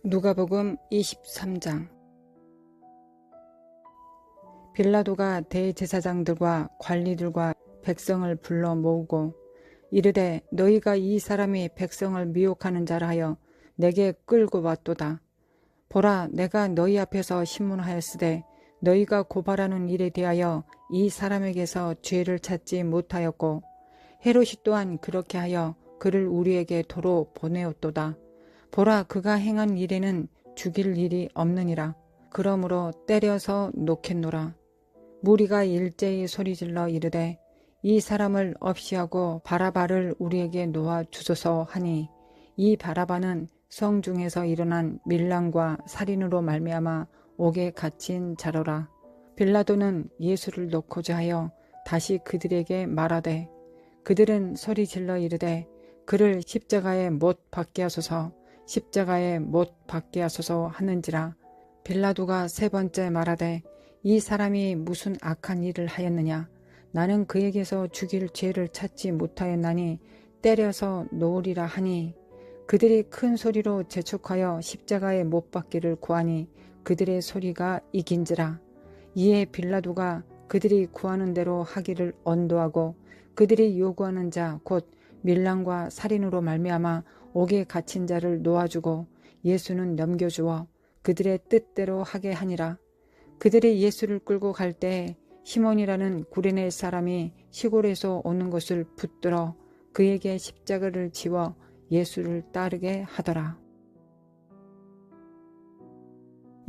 누가복음 23장. 빌라도가 대제사장들과 관리들과 백성을 불러 모으고 이르되 너희가 이 사람이 백성을 미혹하는 자라 하여 내게 끌고 왔도다. 보라, 내가 너희 앞에서 신문하였으되 너희가 고발하는 일에 대하여 이 사람에게서 죄를 찾지 못하였고 헤롯이 또한 그렇게 하여 그를 우리에게 도로 보내었도다. 보라, 그가 행한 일에는 죽일 일이 없느니라. 그러므로 때려서 놓겠노라. 무리가 일제히 소리질러 이르되 이 사람을 없이하고 바라바를 우리에게 놓아 주소서 하니, 이 바라바는 성중에서 일어난 밀랑과 살인으로 말미암아 옥에 갇힌 자로라. 빌라도는 예수를 놓고자 하여 다시 그들에게 말하되, 그들은 소리질러 이르되 그를 십자가에 못 박게 하소서, 십자가에 못 박게 하소서 하는지라. 빌라도가 세 번째 말하되, 이 사람이 무슨 악한 일을 하였느냐? 나는 그에게서 죽일 죄를 찾지 못하였나니 때려서 놓으리라 하니, 그들이 큰 소리로 재촉하여 십자가에 못 박기를 구하니 그들의 소리가 이긴지라. 이에 빌라도가 그들이 구하는 대로 하기를 언도하고 그들이 요구하는 자 곧 밀랑과 살인으로 말미암아 옥에 갇힌 자를 놓아주고 예수는 넘겨주어 그들의 뜻대로 하게 하니라. 그들이 예수를 끌고 갈 때에 시몬이라는 구레네 사람이 시골에서 오는 것을 붙들어 그에게 십자가를 지워 예수를 따르게 하더라.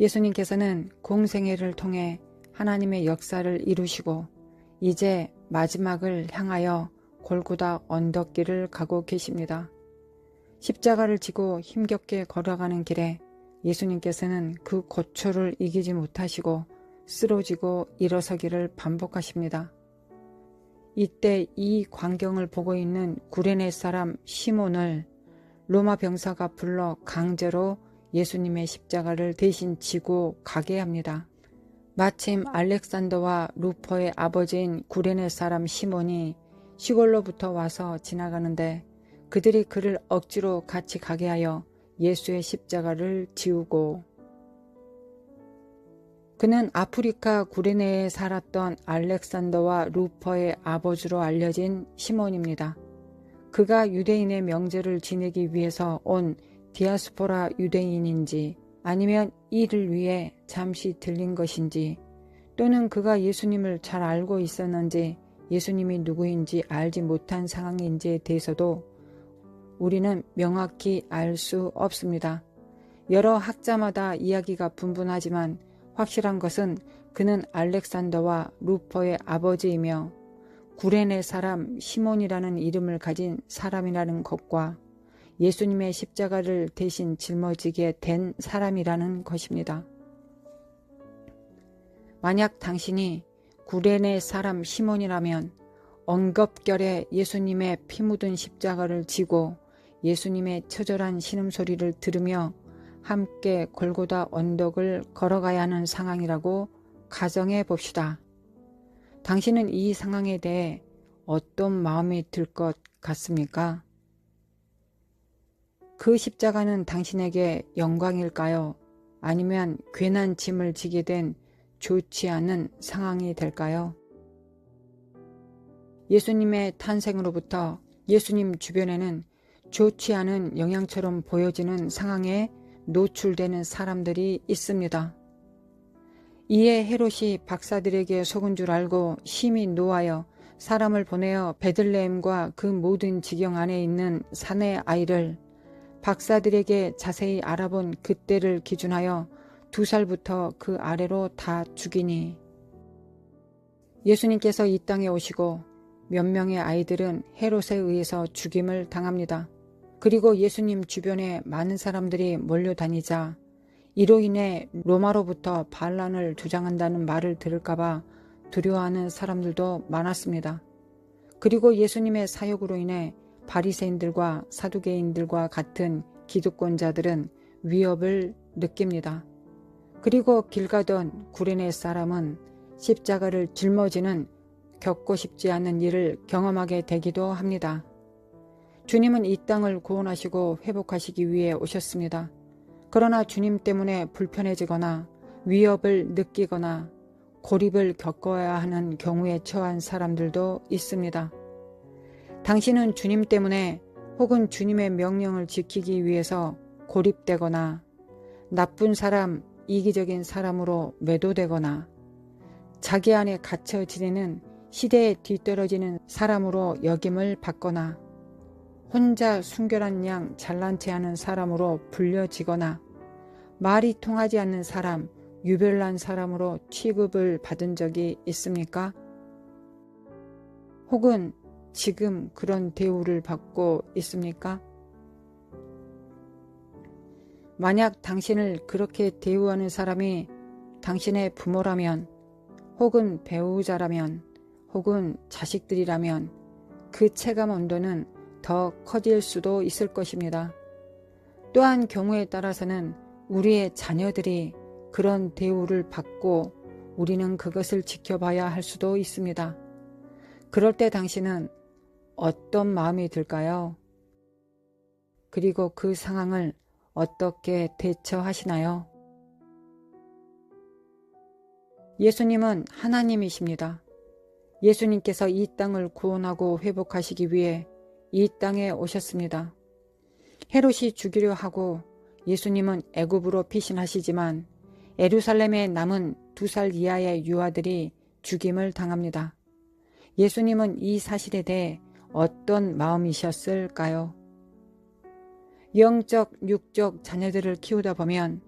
예수님께서는 공생애를 통해 하나님의 역사를 이루시고 이제 마지막을 향하여 골고다 언덕길을 가고 계십니다. 십자가를 지고 힘겹게 걸어가는 길에 예수님께서는 그 고초를 이기지 못하시고 쓰러지고 일어서기를 반복하십니다. 이때 이 광경을 보고 있는 구레네 사람 시몬을 로마 병사가 불러 강제로 예수님의 십자가를 대신 지고 가게 합니다. 마침 알렉산더와 루퍼의 아버지인 구레네 사람 시몬이 시골로부터 와서 지나가는데 그들이 그를 억지로 같이 가게 하여 예수의 십자가를 지우고, 그는 아프리카 구레네에 살았던 알렉산더와 루퍼의 아버지로 알려진 시몬입니다. 그가 유대인의 명절을 지내기 위해서 온 디아스포라 유대인인지 아니면 이를 위해 잠시 들린 것인지, 또는 그가 예수님을 잘 알고 있었는지 예수님이 누구인지 알지 못한 상황인지에 대해서도 우리는 명확히 알 수 없습니다. 여러 학자마다 이야기가 분분하지만 확실한 것은 그는 알렉산더와 루퍼의 아버지이며 구레네 사람 시몬이라는 이름을 가진 사람이라는 것과 예수님의 십자가를 대신 짊어지게 된 사람이라는 것입니다. 만약 당신이 구레네 사람 시몬이라면 엉겁결에 예수님의 피 묻은 십자가를 지고 예수님의 처절한 신음소리를 들으며 함께 골고다 언덕을 걸어가야 하는 상황이라고 가정해 봅시다. 당신은 이 상황에 대해 어떤 마음이 들 것 같습니까? 그 십자가는 당신에게 영광일까요? 아니면 괜한 짐을 지게 된 좋지 않은 상황이 될까요? 예수님의 탄생으로부터 예수님 주변에는 좋지 않은 영향처럼 보여지는 상황에 노출되는 사람들이 있습니다. 이에 헤롯이 박사들에게 속은 줄 알고 심히 노하여 사람을 보내어 베들레헴과 그 모든 지경 안에 있는 사내 아이를 박사들에게 자세히 알아본 그때를 기준하여 2살부터 그 아래로 다 죽이니, 예수님께서 이 땅에 오시고 몇 명의 아이들은 헤롯에 의해서 죽임을 당합니다. 그리고 예수님 주변에 많은 사람들이 몰려다니자 이로 인해 로마로부터 반란을 주장한다는 말을 들을까봐 두려워하는 사람들도 많았습니다. 그리고 예수님의 사역으로 인해 바리새인들과 사두개인들과 같은 기득권자들은 위협을 느낍니다. 그리고 길 가던 구레네 사람은 십자가를 짊어지는 겪고 싶지 않은 일을 경험하게 되기도 합니다. 주님은 이 땅을 구원하시고 회복하시기 위해 오셨습니다. 그러나 주님 때문에 불편해지거나 위협을 느끼거나 고립을 겪어야 하는 경우에 처한 사람들도 있습니다. 당신은 주님 때문에 혹은 주님의 명령을 지키기 위해서 고립되거나 나쁜 사람, 이기적인 사람으로 매도되거나 자기 안에 갇혀 지내는 시대에 뒤떨어지는 사람으로 여김을 받거나 혼자 순결한 양 잘난 체하는 사람으로 불려지거나 말이 통하지 않는 사람, 유별난 사람으로 취급을 받은 적이 있습니까? 혹은 지금 그런 대우를 받고 있습니까? 만약 당신을 그렇게 대우하는 사람이 당신의 부모라면, 혹은 배우자라면, 혹은 자식들이라면 그 체감 온도는 더 커질 수도 있을 것입니다. 또한 경우에 따라서는 우리의 자녀들이 그런 대우를 받고 우리는 그것을 지켜봐야 할 수도 있습니다. 그럴 때 당신은 어떤 마음이 들까요? 그리고 그 상황을 어떻게 대처하시나요? 예수님은 하나님이십니다. 예수님께서 이 땅을 구원하고 회복하시기 위해 이 땅에 오셨습니다. 헤롯이 죽이려 하고 예수님은 애굽으로 피신하시지만 예루살렘에 남은 2살 이하의 유아들이 죽임을 당합니다. 예수님은 이 사실에 대해 어떤 마음이셨을까요? 영적, 육적 자녀들을 키우다 보면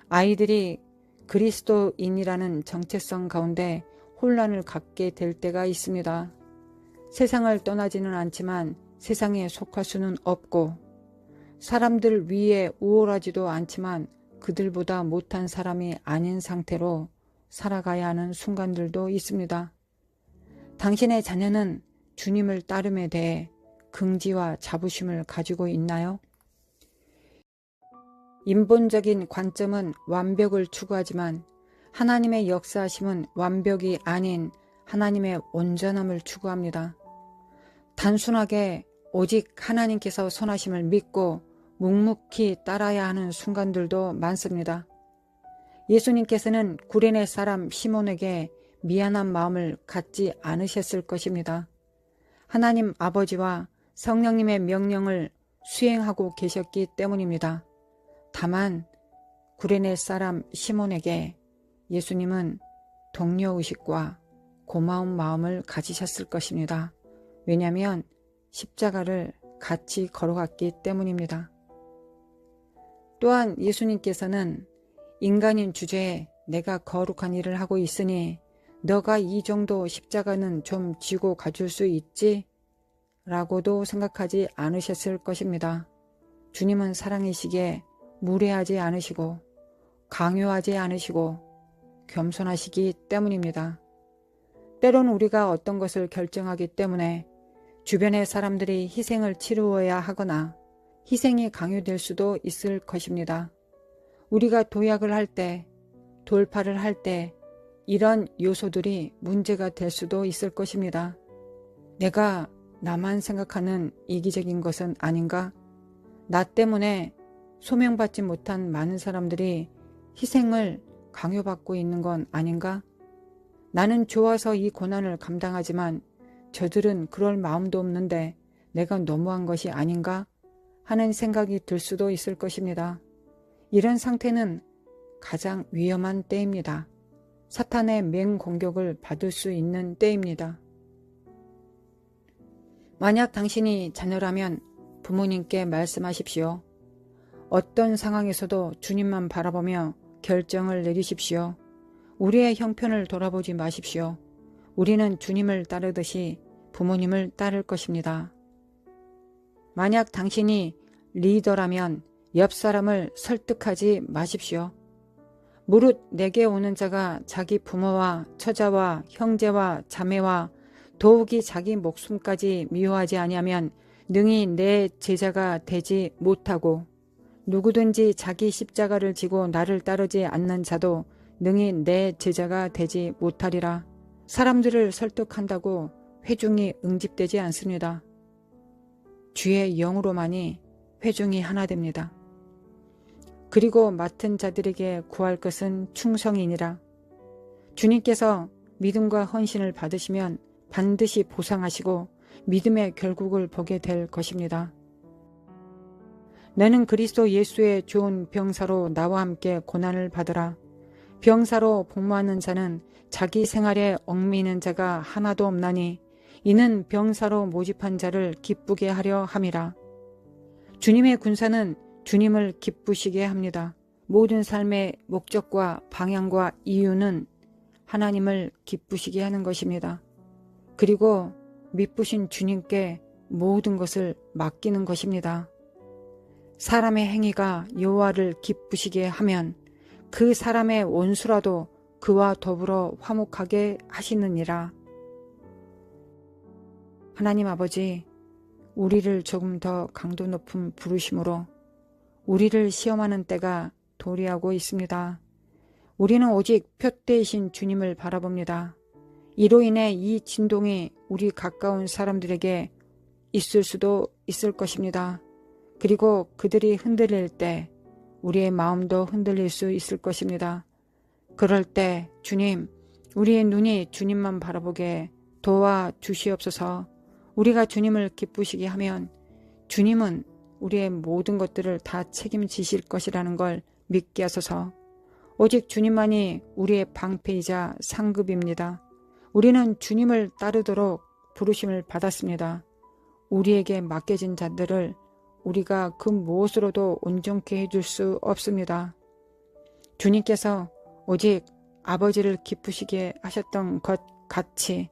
아이들이 그리스도인이라는 정체성 가운데 혼란을 갖게 될 때가 있습니다. 세상을 떠나지는 않지만 세상에 속할 수는 없고 사람들 위에 우월하지도 않지만 그들보다 못한 사람이 아닌 상태로 살아가야 하는 순간들도 있습니다. 당신의 자녀는 주님을 따름에 대해 긍지와 자부심을 가지고 있나요? 인본적인 관점은 완벽을 추구하지만 하나님의 역사하심은 완벽이 아닌 하나님의 온전함을 추구합니다. 단순하게 오직 하나님께서 선하심을 믿고 묵묵히 따라야 하는 순간들도 많습니다. 예수님께서는 구레네 사람 시몬에게 미안한 마음을 갖지 않으셨을 것입니다. 하나님 아버지와 성령님의 명령을 수행하고 계셨기 때문입니다. 다만 구레네 사람 시몬에게 예수님은 동료의식과 고마운 마음을 가지셨을 것입니다. 왜냐하면 십자가를 같이 걸어갔기 때문입니다. 또한 예수님께서는 인간인 주제에 내가 거룩한 일을 하고 있으니 너가 이 정도 십자가는 좀 지고 가줄 수 있지? 라고도 생각하지 않으셨을 것입니다. 주님은 사랑이시기에 무례하지 않으시고 강요하지 않으시고 겸손하시기 때문입니다. 때론 우리가 어떤 것을 결정하기 때문에 주변의 사람들이 희생을 치루어야 하거나 희생이 강요될 수도 있을 것입니다. 우리가 도약을 할 때, 돌파를 할 때 이런 요소들이 문제가 될 수도 있을 것입니다. 내가 나만 생각하는 이기적인 것은 아닌가? 나 때문에 소명받지 못한 많은 사람들이 희생을 강요받고 있는 건 아닌가? 나는 좋아서 이 고난을 감당하지만 저들은 그럴 마음도 없는데 내가 너무한 것이 아닌가? 하는 생각이 들 수도 있을 것입니다. 이런 상태는 가장 위험한 때입니다. 사탄의 맹공격을 받을 수 있는 때입니다. 만약 당신이 자녀라면 부모님께 말씀하십시오. 어떤 상황에서도 주님만 바라보며 결정을 내리십시오. 우리의 형편을 돌아보지 마십시오. 우리는 주님을 따르듯이 부모님을 따를 것입니다. 만약 당신이 리더라면 옆 사람을 설득하지 마십시오. 무릇 내게 오는 자가 자기 부모와 처자와 형제와 자매와 더욱이 자기 목숨까지 미워하지 아니하면 능히 내 제자가 되지 못하고 누구든지 자기 십자가를 지고 나를 따르지 않는 자도 능히 내 제자가 되지 못하리라. 사람들을 설득한다고 회중이 응집되지 않습니다. 주의 영으로만이 회중이 하나 됩니다. 그리고 맡은 자들에게 구할 것은 충성이니라. 주님께서 믿음과 헌신을 받으시면 반드시 보상하시고 믿음의 결국을 보게 될 것입니다. 너는 그리스도 예수의 좋은 병사로 나와 함께 고난을 받으라. 병사로 복무하는 자는 자기 생활에 얽매이는 자가 하나도 없나니 이는 병사로 모집한 자를 기쁘게 하려 함이라. 주님의 군사는 주님을 기쁘시게 합니다. 모든 삶의 목적과 방향과 이유는 하나님을 기쁘시게 하는 것입니다. 그리고 미쁘신 주님께 모든 것을 맡기는 것입니다. 사람의 행위가 여호와를 기쁘시게 하면 그 사람의 원수라도 그와 더불어 화목하게 하시느니라. 하나님 아버지, 우리를 조금 더 강도 높은 부르심으로 우리를 시험하는 때가 도래하고 있습니다. 우리는 오직 표대이신 주님을 바라봅니다. 이로 인해 이 진동이 우리 가까운 사람들에게 있을 수도 있을 것입니다. 그리고 그들이 흔들릴 때 우리의 마음도 흔들릴 수 있을 것입니다. 그럴 때 주님, 우리의 눈이 주님만 바라보게 도와주시옵소서. 우리가 주님을 기쁘시게 하면 주님은 우리의 모든 것들을 다 책임지실 것이라는 걸 믿게 하소서. 오직 주님만이 우리의 방패이자 상급입니다. 우리는 주님을 따르도록 부르심을 받았습니다. 우리에게 맡겨진 자들을 우리가 그 무엇으로도 온전케 해줄 수 없습니다. 주님께서 오직 아버지를 기쁘시게 하셨던 것 같이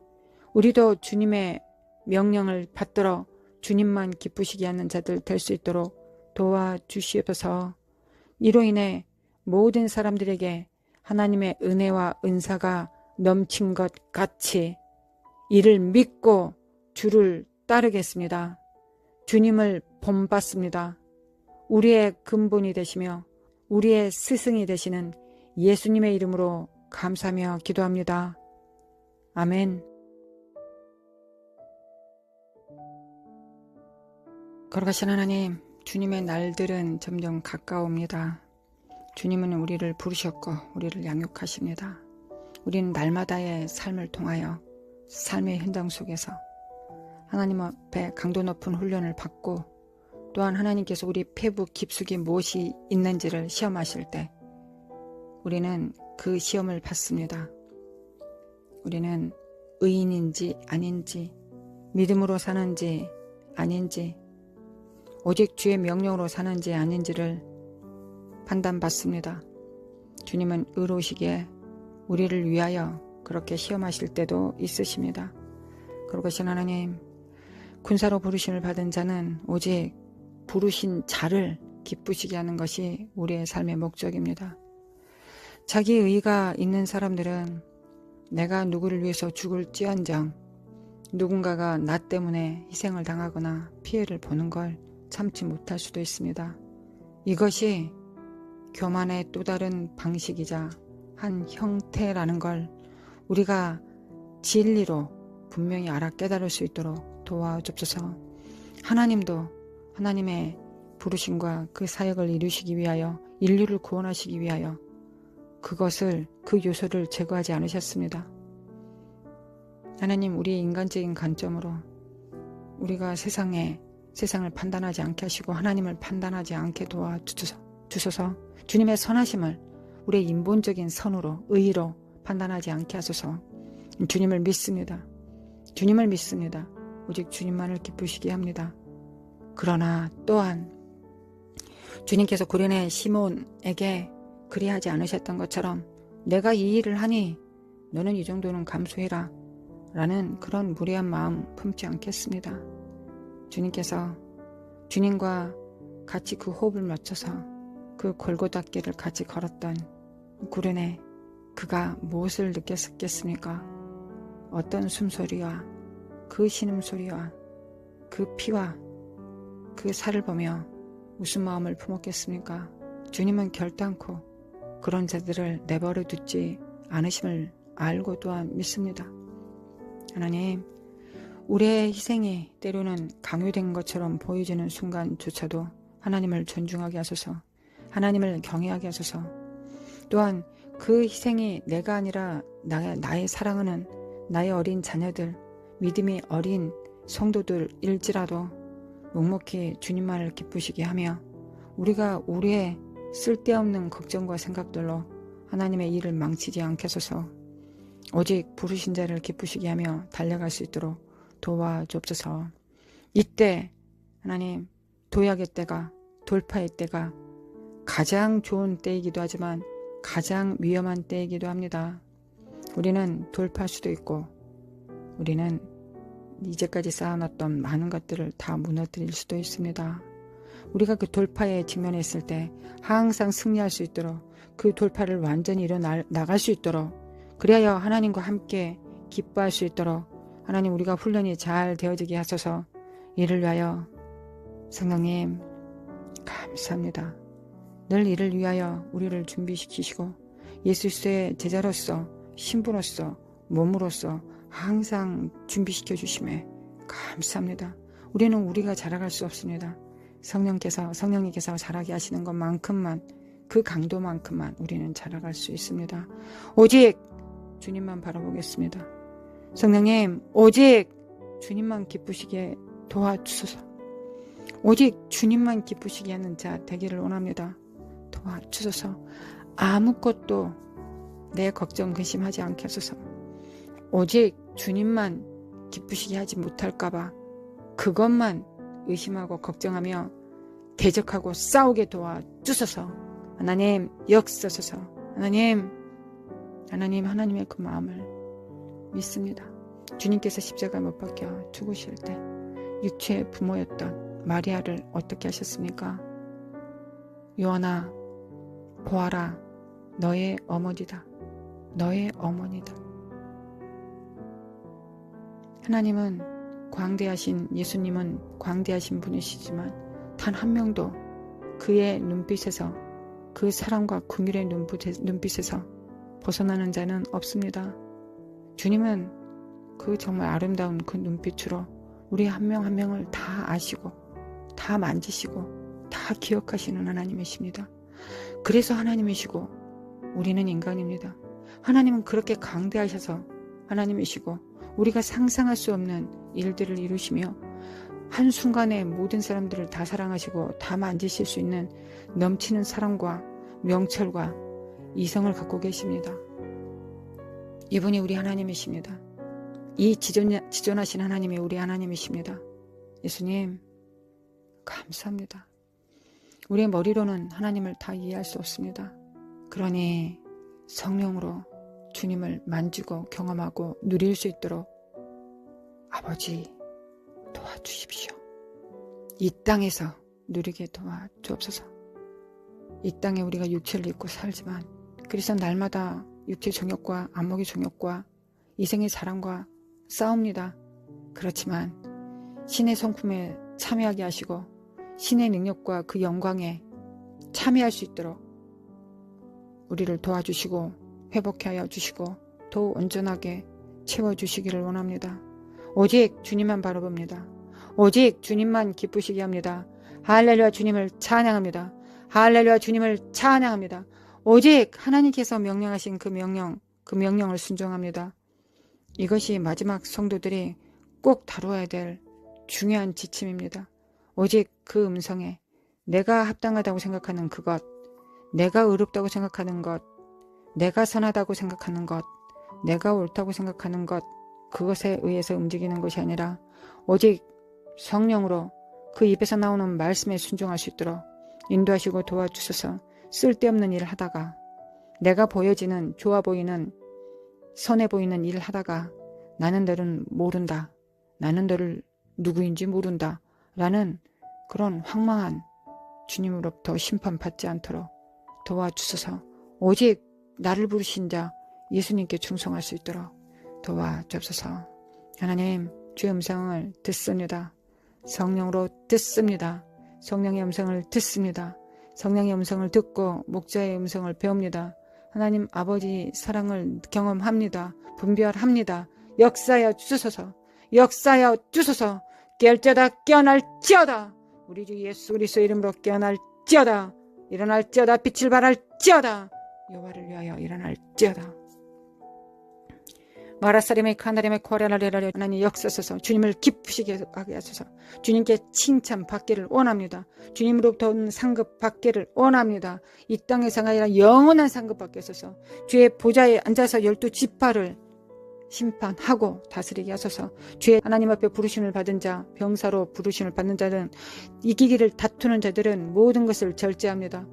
우리도 주님의 명령을 받들어 주님만 기쁘시게 하는 자들 될 수 있도록 도와주시옵소서. 이로 인해 모든 사람들에게 하나님의 은혜와 은사가 넘친 것 같이 이를 믿고 주를 따르겠습니다. 주님을 본받습니다. 우리의 근본이 되시며 우리의 스승이 되시는 예수님의 이름으로 감사하며 기도합니다. 아멘. 거룩하신 하나님, 주님의 날들은 점점 가까웁니다. 주님은 우리를 부르셨고 우리를 양육하십니다. 우리는 날마다의 삶을 통하여 삶의 현장 속에서 하나님 앞에 강도 높은 훈련을 받고 또한 하나님께서 우리 폐부 깊숙이 무엇이 있는지를 시험하실 때 우리는 그 시험을 받습니다. 우리는 의인인지 아닌지, 믿음으로 사는지 아닌지, 오직 주의 명령으로 사는지 아닌지를 판단받습니다. 주님은 의로우시기에 우리를 위하여 그렇게 시험하실 때도 있으십니다. 그러신 하나님, 군사로 부르심을 받은 자는 오직 부르신 자를 기쁘시게 하는 것이 우리의 삶의 목적입니다. 자기 의가 있는 사람들은 내가 누구를 위해서 죽을지언정 누군가가 나 때문에 희생을 당하거나 피해를 보는 걸 참지 못할 수도 있습니다. 이것이 교만의 또 다른 방식이자 한 형태라는 걸 우리가 진리로 분명히 알아 깨달을 수 있도록 도와주옵소서. 하나님도 하나님의 부르심과 그 사역을 이루시기 위하여 인류를 구원하시기 위하여 그 요소를 제거하지 않으셨습니다. 하나님, 우리의 인간적인 관점으로 우리가 세상을 판단하지 않게 하시고 하나님을 판단하지 않게 도와주소서. 주님의 선하심을 우리의 인본적인 선으로 의로 판단하지 않게 하소서. 주님을 믿습니다. 주님을 믿습니다. 오직 주님만을 기쁘시게 합니다. 그러나 또한 주님께서 구련의 시몬에게 그리하지 않으셨던 것처럼 내가 이 일을 하니 너는 이 정도는 감수해라 라는 그런 무례한 마음 품지 않겠습니다. 주님께서 주님과 같이 그 호흡을 맞춰서 그 골고다 길을 같이 걸었던 구련에 그가 무엇을 느꼈겠습니까? 어떤 숨소리와 그 신음소리와 그 피와 그 살을 보며 무슨 마음을 품었겠습니까? 주님은 결단코 그런 자들을 내버려 두지 않으심을 알고 또한 믿습니다. 하나님, 우리의 희생이 때로는 강요된 것처럼 보여지는 순간조차도 하나님을 존중하게 하소서. 하나님을 경외하게 하소서. 또한 그 희생이 내가 아니라 나의 사랑하는 나의 어린 자녀들, 믿음이 어린 성도들일지라도 묵묵히 주님만을 기쁘시게 하며 우리가 우리의 쓸데없는 걱정과 생각들로 하나님의 일을 망치지 않게 하소서. 오직 부르신 자를 기쁘시게 하며 달려갈 수 있도록 도와주옵소서. 이때 하나님, 도약의 때가, 돌파의 때가 가장 좋은 때이기도 하지만 가장 위험한 때이기도 합니다. 우리는 돌파할 수도 있고 우리는 이제까지 쌓아놨던 많은 것들을 다 무너뜨릴 수도 있습니다. 우리가 그 돌파에 직면했을 때 항상 승리할 수 있도록, 그 돌파를 완전히 일어나갈 수 있도록, 그리하여 하나님과 함께 기뻐할 수 있도록 하나님, 우리가 훈련이 잘 되어지게 하소서. 이를 위하여 성령님 감사합니다. 늘 이를 위하여 우리를 준비시키시고 예수 그리스도의 제자로서, 신부로서, 몸으로서 항상 준비시켜 주심에 감사합니다. 우리는 우리가 자라갈 수 없습니다. 성령님께서 자라게 하시는 것만큼만, 그 강도만큼만 우리는 자라갈 수 있습니다. 오직 주님만 바라보겠습니다. 성령님, 오직 주님만 기쁘시게 도와주소서. 오직 주님만 기쁘시게 하는 자 되기를 원합니다. 도와주소서. 아무것도 내 걱정 근심하지 않게 하소서. 오직 주님만 기쁘시게 하지 못할까봐 그것만 의심하고 걱정하며 대적하고 싸우게 도와주소서. 하나님 역사소서. 하나님의 그 마음을 믿습니다. 주님께서 십자가에 못 박혀 죽으실 때 육체의 부모였던 마리아를 어떻게 하셨습니까? 요한아, 보아라, 너의 어머니다. 너의 어머니다. 하나님은 광대하신, 예수님은 광대하신 분이시지만 단 한 명도 그의 눈빛에서, 그 사랑과 긍휼의 눈빛에서 벗어나는 자는 없습니다. 주님은 그 정말 아름다운 그 눈빛으로 우리 한 명 한 명을 다 아시고 다 만지시고 다 기억하시는 하나님이십니다. 그래서 하나님이시고 우리는 인간입니다. 하나님은 그렇게 강대하셔서 하나님이시고 우리가 상상할 수 없는 일들을 이루시며 한순간에 모든 사람들을 다 사랑하시고 다 만지실 수 있는 넘치는 사랑과 명철과 이성을 갖고 계십니다. 이분이 우리 하나님이십니다. 이 지존하신 하나님이 우리 하나님이십니다. 예수님 감사합니다. 우리의 머리로는 하나님을 다 이해할 수 없습니다. 그러니 성령으로 주님을 만지고 경험하고 누릴 수 있도록 아버지 도와주십시오. 이 땅에서 누리게 도와주옵소서. 이 땅에 우리가 육체를 입고 살지만 그래서 날마다 육체 정욕과 안목의 정욕과 이생의 사랑과 싸웁니다. 그렇지만 신의 성품에 참여하게 하시고 신의 능력과 그 영광에 참여할 수 있도록 우리를 도와주시고 회복해 하여 주시고 더 온전하게 채워주시기를 원합니다. 오직 주님만 바라봅니다. 오직 주님만 기쁘시게 합니다. 할렐루야, 주님을 찬양합니다. 할렐루야, 주님을 찬양합니다. 오직 하나님께서 명령하신 그 명령을 순종합니다. 이것이 마지막 성도들이 꼭 다루어야 될 중요한 지침입니다. 오직 그 음성에 내가 합당하다고 생각하는 그것, 내가 의롭다고 생각하는 것, 내가 선하다고 생각하는 것, 내가 옳다고 생각하는 것, 그것에 의해서 움직이는 것이 아니라 오직 성령으로 그 입에서 나오는 말씀에 순종할 수 있도록 인도하시고 도와주셔서 쓸데없는 일을 하다가 내가 보여지는 좋아 보이는 선해 보이는 일을 하다가 나는 너를 모른다. 나는 너를 누구인지 모른다. 라는 그런 황망한 주님으로부터 심판받지 않도록 도와주셔서 오직 나를 부르신 자 예수님께 충성할 수 있도록 도와주옵소서. 하나님, 주의 음성을 듣습니다. 성령으로 듣습니다. 성령의 음성을 듣습니다. 성령의 음성을 듣고 목자의 음성을 배웁니다. 하나님 아버지 사랑을 경험합니다. 분별합니다. 역사하여 주소서. 역사하여 주소서. 깨어날지어다 깨어날지어다. 우리 주 예수 그리스도 이름으로 깨어날지어다. 일어날지어다. 빛을 발할지어다. 여호와를 위하여 일어날지어다. 마라사림의 칸다림의 코아라라레라레 하나님 역사소서. 주님을 기쁘시게 하게 하소서. 주님께 칭찬 받기를 원합니다. 주님으로부터 온 상급 받기를 원합니다. 이 땅에서가 아니라 영원한 상급 받게 하소서. 주의 보좌에 앉아서 12지파를 심판하고 다스리게 하소서. 주의 하나님 앞에 부르심을 받은 자, 병사로 부르심을 받는 자들은, 이기기를 다투는 자들은 모든 것을 절제합니다.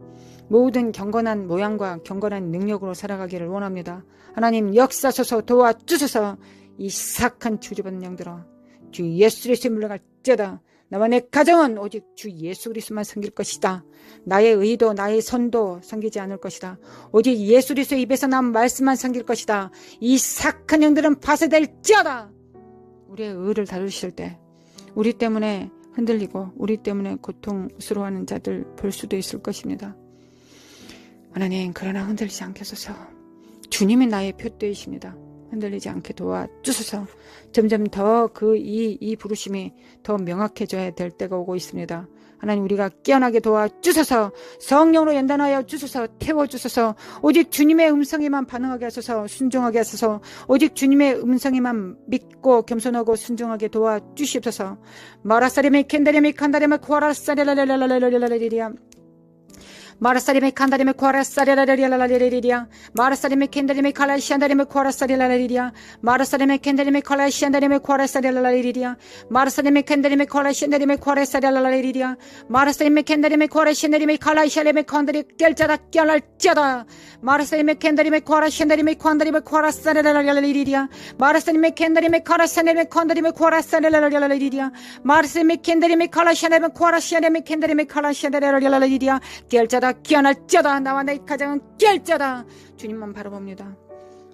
모든 경건한 모양과 경건한 능력으로 살아가기를 원합니다. 하나님 역사소서. 도와주소서. 이 사악한 주주받는 영들아, 주 예수 그리스도에 물러갈지어다. 나와 내 가정은 오직 주 예수 그리스도만 섬길 것이다. 나의 의도, 나의 선도 섬기지 않을 것이다. 오직 예수 그리스도의 입에서 나온 말씀만 섬길 것이다. 이 사악한 영들은 파쇄될지어다. 우리의 의를 다루실 때 우리 때문에 흔들리고 우리 때문에 고통스러워하는 자들 볼 수도 있을 것입니다. 하나님, 그러나 흔들리지 않게 하소서. 주님이 나의 표대이십니다. 흔들리지 않게 도와주소서. 점점 더 이 부르심이 더 명확해져야 될 때가 오고 있습니다. 하나님, 우리가 깨어나게 도와주소서. 성령으로 연단하여 주소서. 태워주소서. 오직 주님의 음성에만 반응하게 하소서. 순종하게 하소서. 오직 주님의 음성에만 믿고 겸손하고 순종하게 도와주시옵소서. 마라사리메 켄다리메 칸다리메 코아라사리라라라라라라라리리야. 마라사리메 칸다리메 코아라사리라라라라라리리야. 마라사리메 켄다리메 칼라시안다리메 코아라사리라라리리야. 마라사리메 켄다리메 칼라시안다리메 코아라사리라라리리야. 마라사리메 켄다리메 칼라시안다리메 코아라사리라라리리야. 마라사리메 켄다리메 코아라시안다리메 칼라시안다리메 콘다리 깰자다 깨어날지어다. 마라사리메 켄다리메 코아라시안다리메 콘다리메 코아라사리라라리리야. 마라사리메 켄다리메 칼라시안다리메 콘다리메 코아라사리라라리리야. 마라사리메 켄다리메 칼라시안다리메 코아라시안다리메 켄다리메 칼라시안다리라라리리야. 깰자다 깨어날지어다. 나와 내 가정은 깰자다. 주님만 바라봅니다.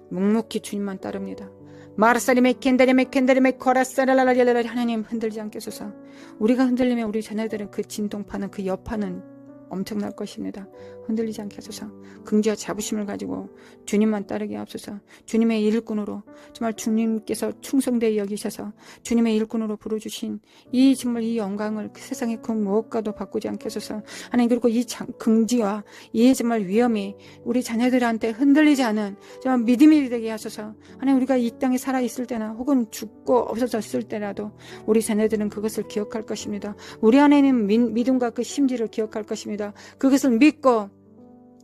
묵묵히 주님만 따릅니다. 마라사리메 켄다리메 켄다리메 코라사라라라라라. 하나님, 흔들지 않게 하소서. 우리가 흔들리면 우리 자녀들은 그 진동파는, 그 여파는 엄청날 것입니다. 흔들리지 않게 하소서. 긍지와 자부심을 가지고 주님만 따르게 하옵소서. 주님의 일꾼으로 정말 주님께서 충성되게 여기셔서 주님의 일꾼으로 부르주신 이 정말 이 영광을 그 세상의 그 무엇과도 바꾸지 않게 하소서. 하나님, 그리고 이 긍지와 이 정말 위험이 우리 자녀들한테 흔들리지 않은 정말 믿음이 되게 하소서. 하나님, 우리가 이 땅에 살아있을 때나 혹은 죽고 없어졌을 때라도 우리 자녀들은 그것을 기억할 것입니다. 우리 안에는 믿음과 그 심지를 기억할 것입니다. 그것을 믿고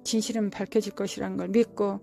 진실은 밝혀질 것이라는 걸 믿고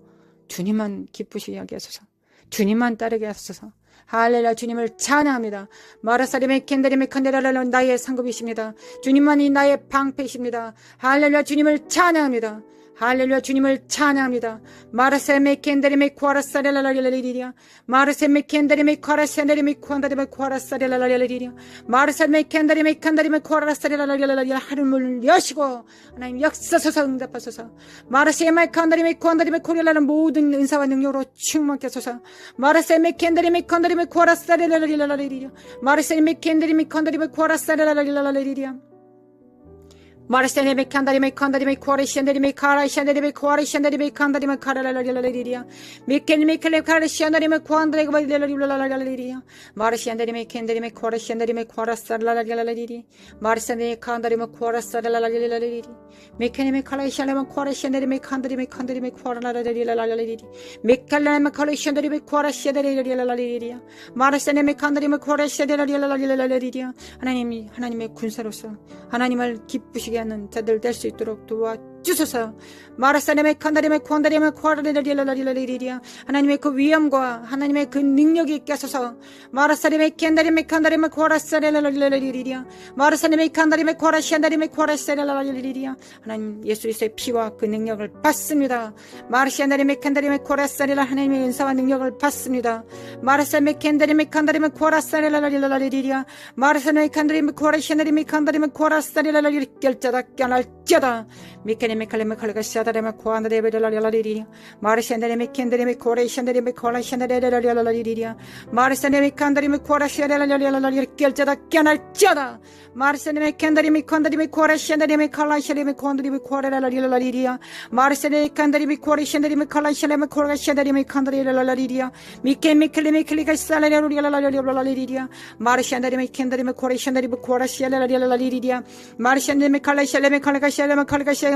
주님만 기쁘시게 하게 하소서. 주님만 따르게 하소서. 할렐루야. 주님을 찬양합니다. 마라사리메 켄다리메 칸데라라. 나의 상급이십니다. 주님만이 나의 방패이십니다. 할렐루야. 주님을 찬양합니다. 할렐루야. 주님을 찬양합니다. 마라세메 켄다리메 코아라사레라라리리리야. 마라세메 켄다리메 코아라사레리메 코안다리메 코아라사레라라리리리야. 마라세메 켄다리메 칸다리메 코아라사레라라리리리야. 하늘문을 여시고 하나님 역사소서. 응답하소서. 마라세메 칸다리메 코안다리메 코리라는 모든 은사와 능력으로 충만케 하소서. 마라세메 켄다리메 칸다리메 코아라사레라라리리리야. 마라세메 켄다리메 칸다리메 코아라사레라라리리리야. 마르세네메 칸다리메 칸다리메 코아리시안다리메 카라시안다리메 코아리시안다리메 칸다리메 카라라라리라리리야. 미케니메 클레 카라시안다리메 코안다리메 마르시안다리메 켄다리메 코아리시안다리메 코아라사라라리라리리. 마르세네 칸다리메 코아라사라라리라리리. 미케니메 칼라시안다리메 코아리시안다리메 칸다리메 코아라라라리라리리. 미칼라메 칼라시안다리메 코아라시안다리라리라리리야. 마르세네메 칸다리메 코아라시안다리라리라리리야. 하나님의 군사로서 하나님을 기쁘시게 하는 자들 될 수 있도록 도와주소서. 마라사네메 칸다리메 코안다리메 코아라리라리라리라리리야. 하나님의 그 위엄과 하나님의 그 능력이 있게 하소서. 마라사리메 켄다리메 칸다리메 코아라사레라리라리리야. 마라사네메 칸다리메 코아라시안다리메 코아라사레라리리리야. 하나님 예수 그리스도의 피와 그 능력을 받습니다. 마라시안다리메 켄다리메 코아라사레라. 하나님의 은사와 능력을 받습니다. 마라사메 켄다리메 칸다리메 코아라사레라리라리리야. 마라사네메 칸다리메 코아라시안다리메 칸다리메 코아라사레라리리. 결자다 깨어날지어다. 미케네메 칼레메 칼레가 시아다레메 코안다레베라리라리리야. 마르시안다레메 켄다리메 코아라시안다리메 코아라시안다레라리라리리야. 마르시안다레메 칸다리메 코아라시아레라리라리리. 결자다 깨어날지어다. 마르시안다레메 켄다리메 칸다리메 코아라시안다리메 칼라시아레메 코안다리메 코아라라리라리리야. 마르시안다레메 칸다리메 코아라시안다리메 칼라시아레메 코아라시안다리메 칸다리라라리리야. 미케메 칼레메 칼레가 시아레라리라리라리리야. 마르시안다레메 켄다리메 코아라시안다리메 코아라시아레라리라리리야. 마르시안다레메 칼라시아레메 칼라시아레메 칼라시아레메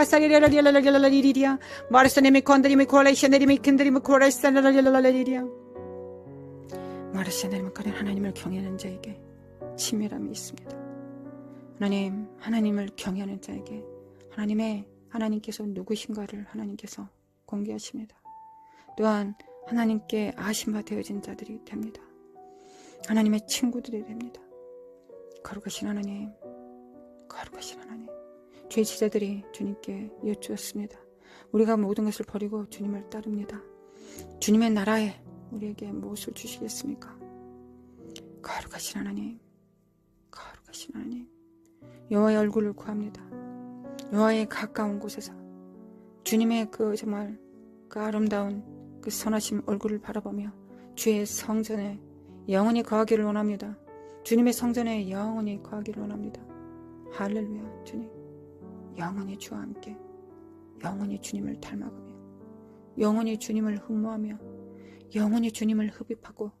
카사리라리라리라리리리리야 마르사네미 콘드리미 코알레이샤네리미 킨드리미 코알레이샤라리라리라리리리야 마르샤네리미 카린 하나님을 경외하는 자에게 친밀함이 있습니다. 하나님을 경외하는 자에게 하나님께서 누구신가를 하나님께서 공개하십니다. 또한 하나님께 아심바 되어진 자들이 됩니다. 하나님의 친구들이 됩니다. 거룩하신 하나님, 주의 제자들이 주님께 여쭈었습니다. 우리가 모든 것을 버리고 주님을 따릅니다. 주님의 나라에 우리에게 무엇을 주시겠습니까? 거룩하신 하나님, 여호와의 얼굴을 구합니다. 여호와의 가까운 곳에서 주님의 정말 아름다운 선하신 얼굴을 바라보며 주의 성전에 영원히 거하기를 원합니다. 주님의 성전에 영원히 거하기를 원합니다. 할렐루야. 주님, 영원히 주와 함께 영원히 주님을 닮아가며 영원히 주님을 흠모하며 영원히 주님을 흡입하고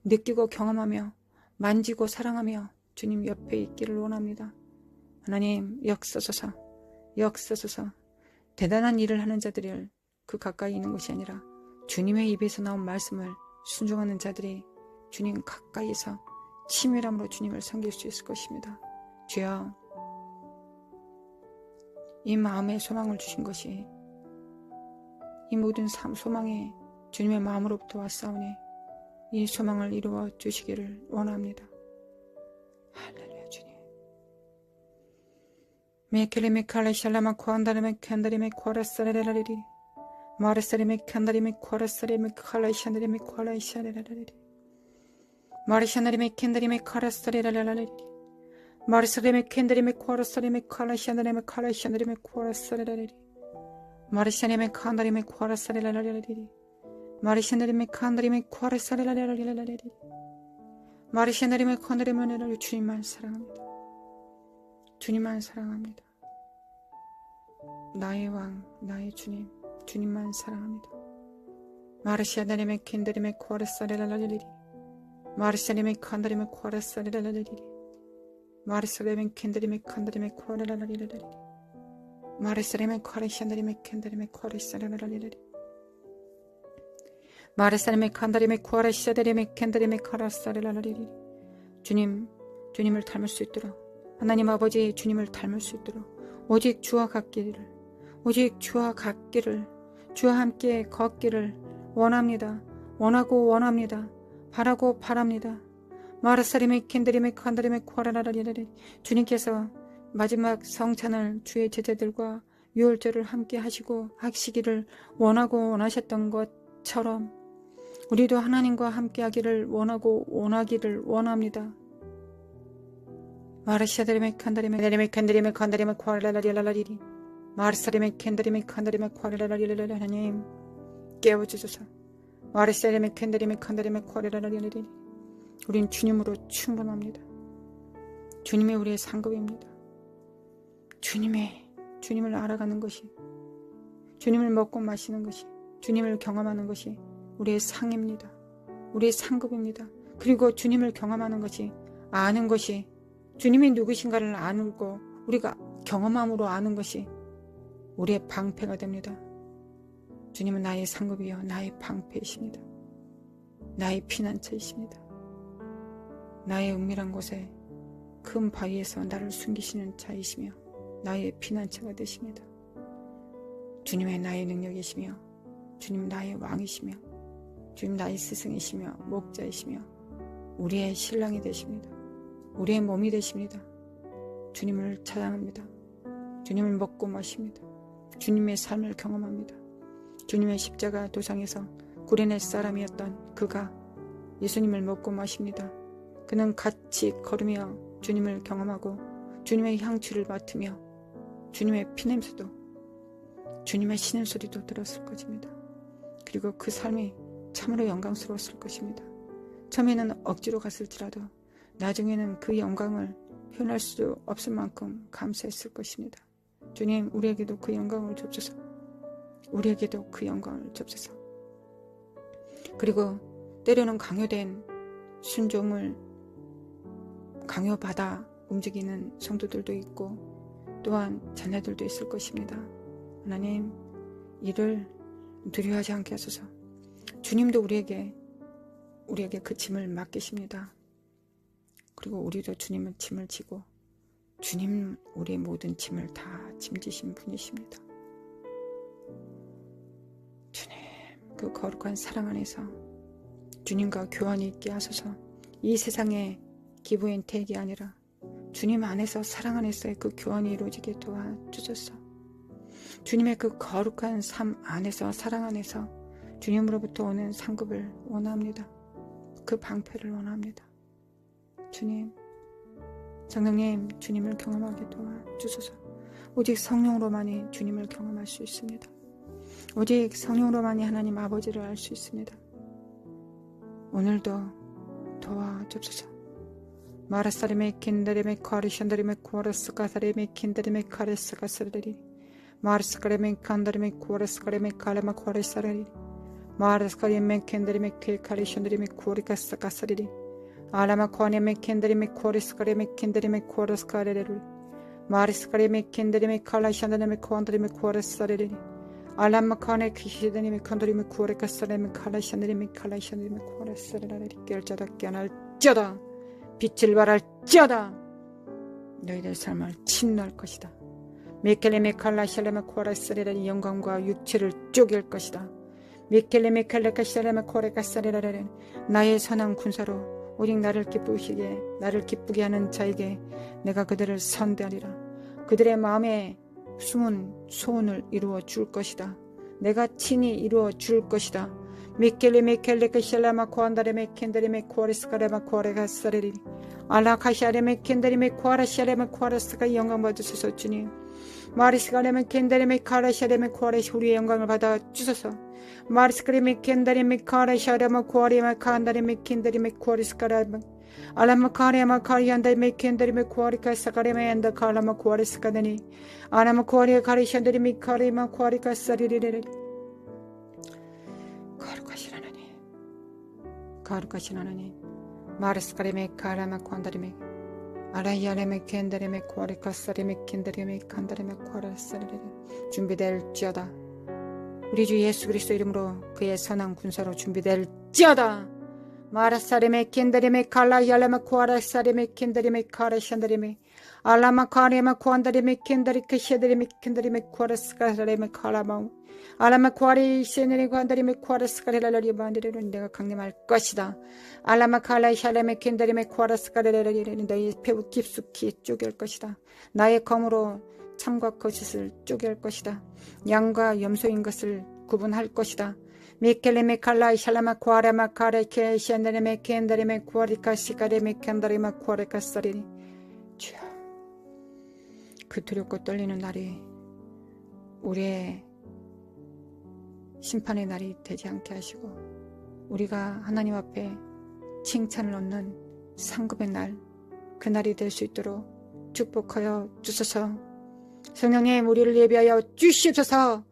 느끼고 경험하며 만지고 사랑하며 주님 옆에 있기를 원합니다. 하나님 역사소서 대단한 일을 하는 자들을 그 가까이 있는 것이 아니라 주님의 입에서 나온 말씀을 순종하는 자들이 주님 가까이서 친밀함으로 주님을 섬길 수 있을 것입니다. 주여, 이 마음에 소망을 주신 것이 이 모든 소망이 주님의 마음으로부터 왔사오니 이 소망을 이루어 주시기를 원합니다. 할렐루야. 주님, 메켈레메 칼레샬라마 코안다레메 캔다레메 코라사레라리리 마르사레메 캔다레메 코라사레메 칼레샤네레메 코라샤레라리리 마르샤나레메 캔다레메 카라사레라리리 마르사레메 캔다레메 코라사레메 칼레샤네레메 칼레샤네레메 코라사레라리리 마르샤네메 칸다레메 코라사레라리리 마르샤네레메 칸다레메 코라사레라리리 마르샤네레메 칸다레메 주님만 사랑합니다. 주님만 사랑합니다. 나의 왕, 나의 주님, 주님만 사랑합니다. 마르샤네레메 캔다레메 코라사레라리리 마르샤네메 칸다레메 코라사레라리리 마르사레메 캔다레메 칸다레메 코라라리리 마르사레메 코라샤네레메 캔다레메 코라사레라리리 마르사레메 칸다레메 코라샤데레메 캔다레메 카라사레라리리 주님을 닮을 수 있도록 하나님 아버지 주님을 닮을 수 있도록 오직 주와 같기를 주와 함께 걷기를 원합니다. 원합니다. 바라고 바랍니다. 마르사리메 캔드리메 칸다리메 코라라리리 주님께서 마지막 성찬을 주의 제자들과 유월절을 함께 하시기를 원하셨던 것처럼 우리도 하나님과 함께 하기를 원하기를 원합니다. 마르샤드리메 칸다리메 칸다리메 코라라리라리리 마르사리메 캔다리메 칸다리메 코라라리라리 하나님 깨워주소서. 마르사리메 캔다리메 칸다리메 코라라리라리 우린 주님으로 충분합니다. 주님이 우리의 상급입니다. 주님을 알아가는 것이, 주님을 먹고 마시는 것이, 주님을 경험하는 것이 우리의 상입니다. 우리의 상급입니다. 그리고 주님을 경험하는 것이, 아는 것이, 주님이 누구신가를 아는 거, 우리가 경험함으로 아는 것이 우리의 방패가 됩니다. 주님은 나의 상급이요 나의 방패이십니다. 나의 피난처이십니다. 나의 은밀한 곳에 큰 바위에서 나를 숨기시는 자이시며 나의 피난처가 되십니다. 주님의 나의 능력이시며 주님 나의 왕이시며 주님 나의 스승이시며 목자이시며 우리의 신랑이 되십니다. 우리의 몸이 되십니다. 주님을 찬양합니다. 주님을 먹고 마십니다. 주님의 삶을 경험합니다. 주님의 십자가 도상에서 구레네 사람이었던 그가 예수님을 먹고 마십니다. 그는 같이 걸으며 주님을 경험하고 주님의 향취를 맡으며 주님의 피냄새도 주님의 신음소리도 들었을 것입니다. 그리고 그 삶이 참으로 영광스러웠을 것입니다. 처음에는 억지로 갔을지라도 나중에는 그 영광을 표현할 수 없을 만큼 감사했을 것입니다. 주님, 우리에게도 그 영광을 줍소서. 우리에게도 그 영광을 줍소서. 그리고 때로는 강요된 순종을 강요받아 움직이는 성도들도 있고 또한 자녀들도 있을 것입니다. 하나님, 이를 두려워하지 않게 하소서. 주님도 우리에게 그 짐을 맡기십니다. 그리고 우리도 주님은 짐을 지고 주님 우리의 모든 짐을 다 짐지신 분이십니다. 주님, 그 거룩한 사랑 안에서 주님과 교환이 있게 하소서. 이 세상의 기부인 택이 아니라 주님 안에서 사랑 안에서의 그 교환이 이루어지게 도와주소서. 주님의 그 거룩한 삶 안에서 사랑 안에서 주님으로부터 오는 상급을 원합니다. 그 방패를 원합니다. 주님, 성령님, 주님을 경험하게 도와주소서. 오직 성령으로만이 주님을 경험할 수 있습니다. 오직 성령으로만이 하나님 아버지를 알 수 있습니다. 오늘도 도와주소서. 마라사리메 킨다리메 카리샨다리메 코라스카사리메 킨다리메 카레스카사리리 마르스카리메 칸다리메 코라스카리메 칼레마 코레사리리 마르스카리메 킨다리메 케카리샨다리메 코리카스카사리리 알라마 코네메 킨다리메 코레스카리메 킨다리메 코라스카레리 마르스카리메 킨다리메 칼라샨다리메 코안다리메 코라사리리 알라마 카네 키시다니메 칸다리메 코레카사리메 칼라샨다리메 칼라샨다리메 코라사리리 결자다 깨날자다 빛을 발할지어다. 너희들 삶을 침노할 것이다. 미켈레메 칼라샬레메 코라스레라는 영광과 육체를 쪼갤 것이다. 미켈레메 칼라카샬레메 코레카사레라는 나의 선한 군사로 오직 나를 기쁘게 하는 자에게 내가 그들을 선대하리라. 그들의 마음에 숨은 소원을 이루어 줄 것이다. 내가 친히 이루어 줄 것이다. 미켈레메 켈레카샬라마 코안다레메 켄다레메 코레스카레마 코레가사레리 알라카샤레메 켄다레메 코아라샤레메 코아라스가 영광 받으소서. 주님, 마리스카레메 켄다레메 카라샤레메 코아레시 우리의 영광을 받아 주소서. 마리스카레메 켄다레메 카라샤레메 코아레메 칸다레메 켄다레메 코아리스카레메 알라마 카레마 카리안다레메 켄다레메 코아리카사카레메 안다 칼라마 코아리스카데니 아나마 코아리아 카리샨다레메 카레마 코아리카사리리레 거룩하신 하나님, 마르스카레메 카라마 콘다레메 아라이아레메 켄다레메 코아리카사레메 켄다레메 칸다레메 코아라사레레 준비될지어다. 우리 주 예수 그리스도 이름으로 그의 선한 군사로 준비될지어다. 마라사레메 켄다레메 칼라이알레메 코아라사레메 켄다레메 카라샨다레메 알라마 카레마 코안다레메 켄다리케 셰다레메 켄다레메 코아라스카레메 칼라마우 알라마 코아리 셰네레 관다리메 코아라스카레라리 반데레는 내가 강림할 것이다. 알라마 칼라이 샬레메 켄다리메 코아라스카레라리는 너희 배우 깊숙이 쪼갤 것이다. 나의 검으로 참과 거짓을 쪼갤 것이다. 양과 염소인 것을 구분할 것이다. 미켈레메 칼라이 샬라마 코아라마 카레케 셰네레메 켄다리메 코아리카 시카레메 켄다리메 코아리카사리니 주여, 그 두렵고 떨리는 날이 우리의 심판의 날이 되지 않게 하시고 우리가 하나님 앞에 칭찬을 얻는 상급의 날, 그 날이 될 수 있도록 축복하여 주소서. 성령님, 우리를 예비하여 주시옵소서.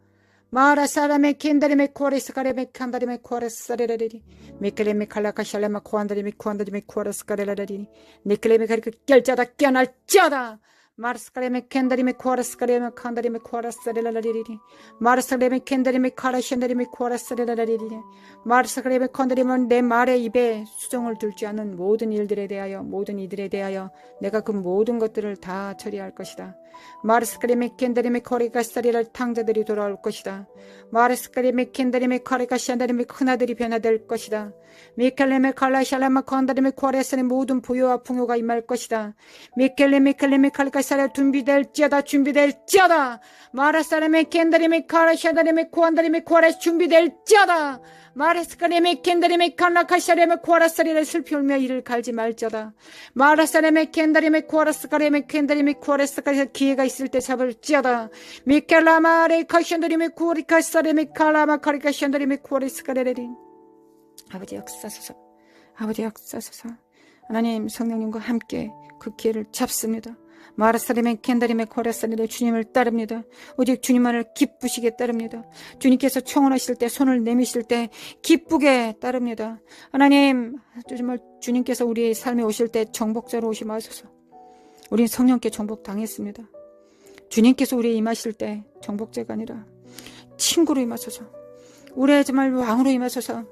마라사라메 켄다리메 코아레스카레메 칸다리메 코아레스사레라리니 미켈레메 칼라카샬레마 코안다리메 코안다리메 코아레스카레라리니 니켈레메 가리그 결자다 깨어날지어다. 마르스카레메 켄다리메 코아라스카레메 칸다리메 코아라사레라리니 마르스카레메 켄다리메 카라샨다리메 코아라사레라리니 마르스카레메 컨다리메 내 말의 입에 수정을 둘지 않은 모든 일들에 대하여 모든 이들에 대하여 내가 그 모든 것들을 다 처리할 것이다. 마르스카레메 켄다리메 코리가사리랄 탕자들이 돌아올 것이다. 마르스카레메 켄다리메 카리가샨다리메 큰아들이 변화될 것이다. 미켈레메 칼라샬라마 컨다리메 코아레스의 모든 부요와 풍요가 임할 것이다. 미켈레메 칼리카사레 준비될지어다. 마라사레메 켄다리메 카라샤다리메 코안다리메 코아레스 준비될지어다. 마라스카레메 켄다리메 칼라카샤레메 코아라사리를 슬피 울며 이를 갈지 말지어다. 마라사레메 켄다리메 코아라스카레메 켄다리메 코아레스카레 기회가 있을 때 잡을지어다. 미켈라마레 카샨다리메 코리카사레메 칼라마 카리카샨다리메 코아레스카레레린 아버지 역사소서. 아버지 역사소서. 하나님, 성령님과 함께 그 기회를 잡습니다. 마르사림의 켄다림의 코라사리를 주님을 따릅니다. 오직 주님만을 기쁘시게 따릅니다. 주님께서 청혼하실 때, 손을 내미실 때 기쁘게 따릅니다. 하나님, 정말 주님께서 우리의 삶에 오실 때 정복자로 오시 마소서. 우리는 성령께 정복당했습니다. 주님께서 우리에 임하실 때 정복자가 아니라 친구로 임하소서. 우리의 정말 왕으로 임하소서.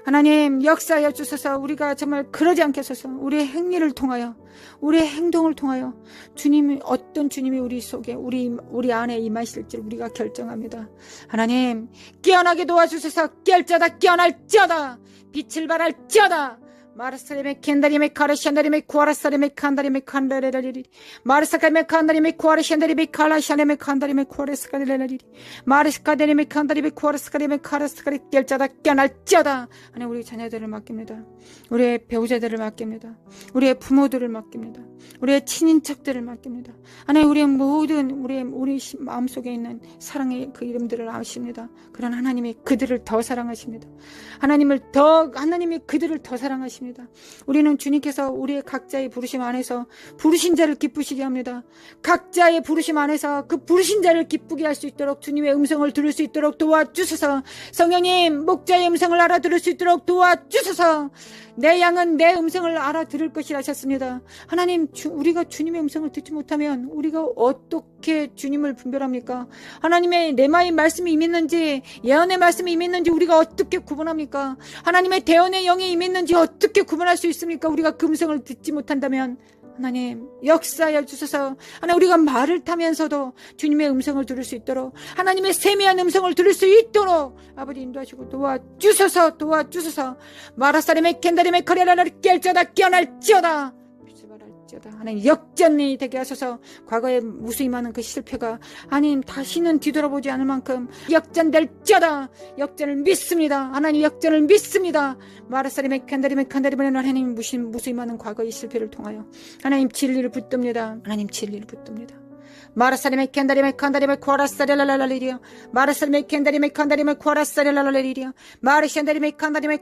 하나님, 역사하여 주소서. 우리가 정말 그러지 않게 하소서. 우리의 행위를 통하여, 우리의 행동을 통하여 주님이, 어떤 주님이 우리 속에, 우리 안에 임하실지 우리가 결정합니다. 하나님, 깨어나게 도와주소서. 깰자다 깨어날자다, 빛을 발할자다. 마르사림의 켄다림의 카라샨다림의 쿠아라사림의 칸다림의 칸다레라리리 마르사카림의 칸다림의 쿠아라샨다림의 칼라샤림의 칸다림의 쿠아라스카레라리리 마르스카데림의 칸다림의 쿠아라스카림의 카라스카리 깰자다 깨어날자다. 하나님, 우리 자녀들을 맡깁니다. 우리의 배우자들을 맡깁니다. 우리의 부모들을 맡깁니다. 우리의 친인척들을 맡깁니다. 하나님, 우리의 모든 우리 마음속에 있는 사랑의 그 이름들을 아십니다. 그런 하나님이 그들을 더 사랑하십니다. 하나님이 그들을 더 사랑하십니다. 우리는 주님께서 우리의 각자의 부르심 안에서 부르신 자를 기쁘시게 합니다. 각자의 부르심 안에서 그 부르신 자를 기쁘게 할 수 있도록 주님의 음성을 들을 수 있도록 도와주소서. 성령님, 목자의 음성을 알아들을 수 있도록 도와주소서. 내 양은 내 음성을 알아들을 것이라 하셨습니다. 하나님, 우리가 주님의 음성을 듣지 못하면 우리가 어떻게 주님을 분별합니까? 하나님의 레마의 말씀이 임했는지, 예언의 말씀이 임했는지 우리가 어떻게 구분합니까? 하나님의 대언의 영이 임했는지 어떻게 구분할 수 있습니까? 우리가 그 음성을 듣지 못한다면 하나님, 역사하여 주소서. 하나님, 우리가 말을 타면서도 주님의 음성을 들을 수 있도록, 하나님의 세미한 음성을 들을 수 있도록 아버지 인도하시고 도와주소서. 마라사림의 켄다림의 카레라를 깰자다 깨어날지어다. 하나님, 역전이 되게 하소서. 과거에 무수히 그 실패가 하나님 다시는 뒤돌아보지 않을 만큼 역전될지어다. 역전을 믿습니다. 하나님, 역전을 믿습니다. 마라사림의 칸다림의 하나님, 무수히 많은 과거의 실패를 통하여 하나님 진리를 붙듭니다. 하나님, 진리를 붙듭니다. 마라사림의 켄다림의 코라사렐랄랄리리야 마라사림의 켄다림의 코라사렐랄랄리리야 마르샨다림의 칸다림의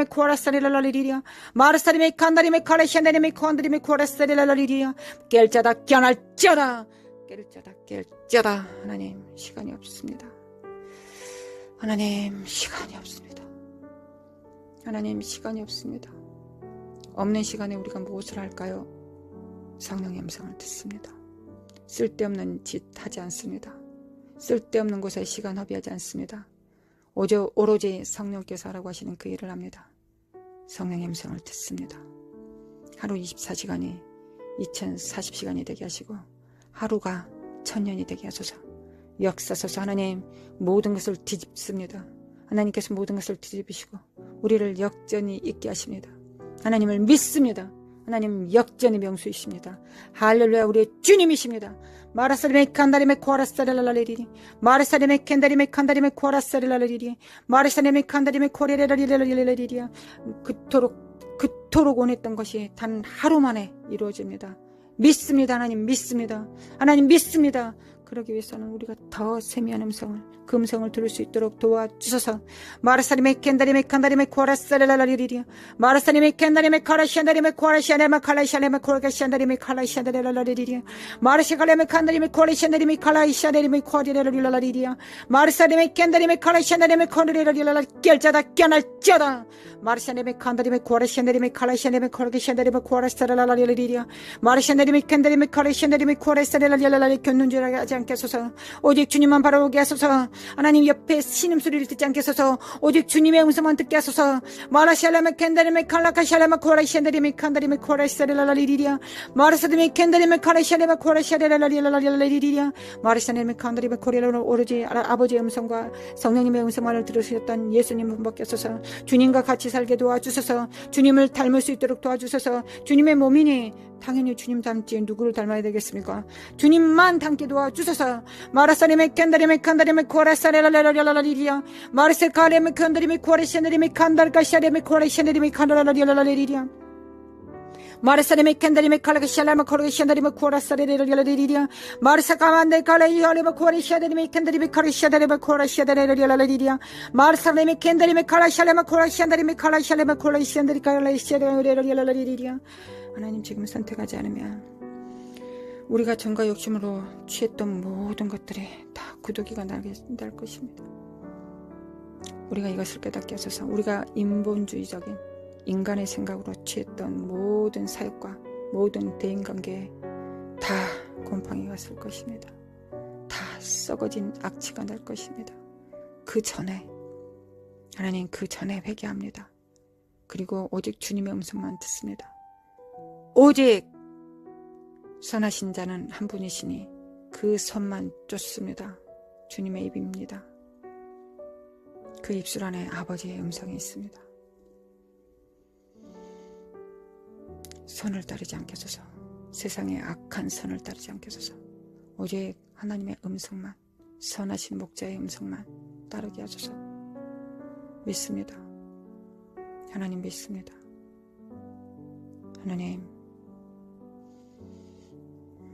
코라사렐랄랄리리야 마라사림의 칸다림의 코라사렐랄랄리리야 깰자다 깨어날자다 깰자다. 하나님, 시간이 없습니다. 하나님, 시간이 없습니다. 하나님, 시간이 없습니다. 없는 시간에 우리가 무엇을 할까요? 성령의 음성을 듣습니다. 쓸데없는 짓 하지 않습니다. 쓸데없는 곳에 시간 허비하지 않습니다. 오로지 성령께서 하라고 하시는 그 일을 합니다. 성령의 음성을 듣습니다. 하루 24시간이 2040시간이 되게 하시고 하루가 1000년이 되게 하소서. 역사소서. 하나님, 모든 것을 뒤집습니다. 하나님께서 모든 것을 뒤집으시고 우리를 역전이 있게 하십니다. 하나님을 믿습니다. 하나님, 역전의 명수이십니다. 할렐루야, 우리의 주님이십니다. 마라사림의 칸다림의 코라사렐랄랄리리 마라사림의 켄다림의 칸다림의 코라사렐랄랄리리 마라사림의 칸다림의 코레레랄리랄리리리야 그토록 원했던 것이 단 하루 만에 이루어집니다. 믿습니다. 하나님, 믿습니다. 하나님, 믿습니다. 그러기 위해서는 우리가 더 세미한 음성을, 그 음성을 들을 수 있도록 도와주소서. 마라사림의 켄다림의 칸다림의 코라사렐랄랄리리야 마라사림의 켄다림의 카라샤다림의 코라샤다림의 칼라샤다림의 코라샤다림의 칼라샤다렐랄리리야 마라샤갈림의 칸다림의 코라샤다림의 칼라샤다림의 코라렐랄리리야 마라사림의 켄다림의 카라샤다림의 코라렐랄리라 깰자다 깨어날자다 마라샤다림의 칸다림의 코라샤다림의 칼라샤다림의 코라샤다림의 코라사렐랄리리야 마라샤다림의 켄다림의 카라샤다림의 코라사렐랄리라 견눈질하게 하지 않게 하소서. 오직 주님만 바라보게 하소서. 하나님, 옆에 신음소리를 듣지 않게 하소서. 오직 주님의 음성만 듣게 하소서. 마라샬라메 켄다리메 칼라카샬라메 코라샤다리메 칸다리메 코라샤렐랄리리야 마라사드메 켄다리메 카라샤레메 코라샤렐랄리리야 마라샤레메 칸다리메 코레라 오로지 아버지의 음성과 성령님의 음성만을 들으셨던 예수님 분밖에 없어서 주님과 같이 살게 도와주소서. 주님을 닮을 수 있도록 도와주소서. 주님의 몸이니 당연히 주님 닮지 누구를 닮아야 되겠습니까? 주님만 닮게 도와주소서. 마라사리메 켄다리메 칸다리메 코라사렐랄리리야 마르세카레메 켄다리메 코라샤레메 칸달카샤레메 코라샤레메 칸달랄리리야 마르사레메 켄다리메 칼라샤라메 코라샤레메 코라사렐랄리리야 마르사카만데 칼라이하레메 코라샤레메 켄다리메 카라샤레메 코라샤레랄리리야 마르사레메 켄다리메 칼라샤레메 코라샤레메 칼라샤레메 코라샤레메 칼라샤레메 하나님, 지금 선택하지 않으면 우리가 정과 욕심으로 취했던 모든 것들이 다 구더기가 날 것입니다. 우리가 이것을 깨닫게 하소서. 우리가 인본주의적인 인간의 생각으로 취했던 모든 사역과 모든 대인관계에 다 곰팡이가 쓸 것입니다. 다 썩어진 악취가 날 것입니다. 그 전에 하나님, 그 전에 회개합니다. 그리고 오직 주님의 음성만 듣습니다. 오직 선하신 자는 한 분이시니 그 선만 쫓습니다. 주님의 입입니다. 그 입술 안에 아버지의 음성이 있습니다. 선을 따르지 않게 하소서. 세상의 악한 선을 따르지 않게 하소서. 오직 하나님의 음성만, 선하신 목자의 음성만 따르게 하소서. 믿습니다. 하나님 믿습니다. 하나님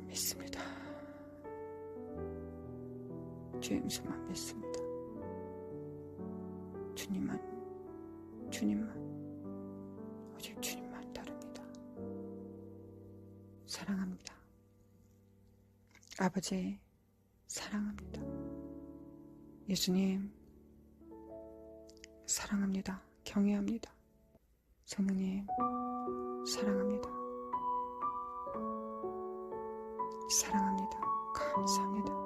믿습니다. 주의 음성만 믿습니다. 주님만, 오직 주님만 따릅니다. 사랑합니다. 아버지, 사랑합니다. 예수님, 사랑합니다. 경외합니다. 성령님, 사랑합니다. 사랑합니다. 감사합니다.